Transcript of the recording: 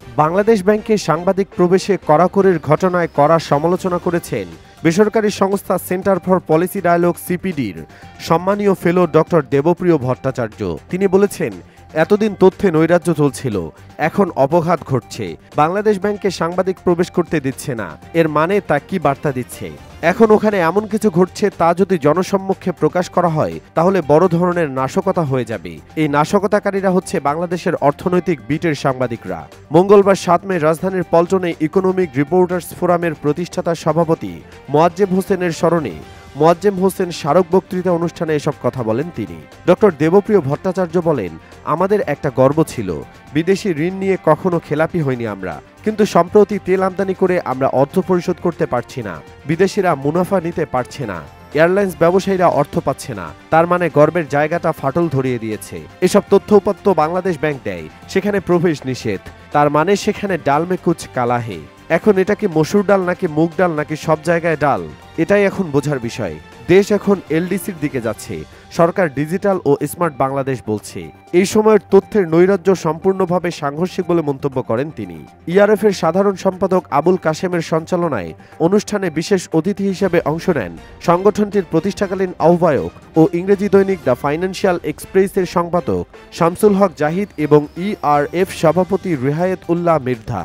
বাংলাদেশ ব্যাংকে সাংবাদিক প্রবেশে কড়াকড়ির ঘটনায় কড়া সমালোচনা করেছেন বেসরকারি সংস্থা সেন্টার ফর পলিসি ডায়ালগ সিপিডির সম্মানীয় ফেলো ডক্টর দেবপ্রিয় ভট্টাচার্য। তিনি বলেছেন, এতদিন তথ্যে নৈরাজ্য চলছিল, এখন অপঘাত ঘটছে। বাংলাদেশ ব্যাংকে সাংবাদিক প্রবেশ করতে দিচ্ছে না, এর মানে তা কি বার্তা দিচ্ছে? এখন ওখানে এমন কিছু ঘটছে তা যদি জনসম্মুখে প্রকাশ করা হয় তাহলে বড় ধরনের নাশকতা হয়ে যাবে। এই নাশকতাকারীরা হচ্ছে বাংলাদেশের অর্থনৈতিক বিটের সাংবাদিকরা। মঙ্গলবার 7 মে রাজধানীর পল্টনে ইকোনমিক রিপোর্টার্স ফোরামের প্রতিষ্ঠাতা সভাপতি মোয়াজ্জেম হোসেনের স্মরণে মোয়াজ্জেম হোসেন স্মারক বক্তৃতা অনুষ্ঠানে এসব কথা বলেন তিনি। ডক্টর দেবপ্রিয় ভট্টাচার্য বলেন, আমাদের একটা গর্ব ছিল, বিদেশি ঋণ নিয়ে কখনো খেলাপি হইনি আমরা, কিন্তু সম্প্রতি তেল আমদানি করে আমরা অর্থ পরিশোধ করতে পারছি না, বিদেশিরা মুনাফা নিতে পারছে না, এয়ারলাইন্স ব্যবসায়ীরা অর্থ পাচ্ছে না, তার মানে গর্বের জায়গাটা ফাটল ধরিয়ে দিয়েছে। এসব তথ্য উপাত্ত বাংলাদেশ ব্যাংক দেয়, সেখানে প্রবেশ নিষেধ, তার মানে সেখানে ডাল মে কুছ কালা হে। এখন এটা কি মসুর ডাল নাকি মুগ ডাল নাকি সব জায়গায় ডাল, এটাই এখন বোঝার বিষয়। দেশ এখন এলডিসির দিকে যাচ্ছে, সরকার ডিজিটাল ও স্মার্ট বাংলাদেশ বলছে। এই সময়ের তথ্যের নৈরাজ্য সম্পূর্ণভাবে সাংঘর্ষিক বলে মন্তব্য করেন তিনি। ইআরএফ এর সাধারণ সম্পাদক আবুল কাশেমের সঞ্চালনায় অনুষ্ঠানে বিশেষ অতিথি হিসেবে অংশ নেন সংগঠনটির প্রতিষ্ঠাকালীন আহ্বায়ক ও ইংরেজি দৈনিক দ্য ফাইন্যান্সিয়াল এক্সপ্রেসের সম্পাদক শামসুল হক জাহিদ এবং ইআরএফ সভাপতি রেহায়েত উল্লাহ মির্ধা।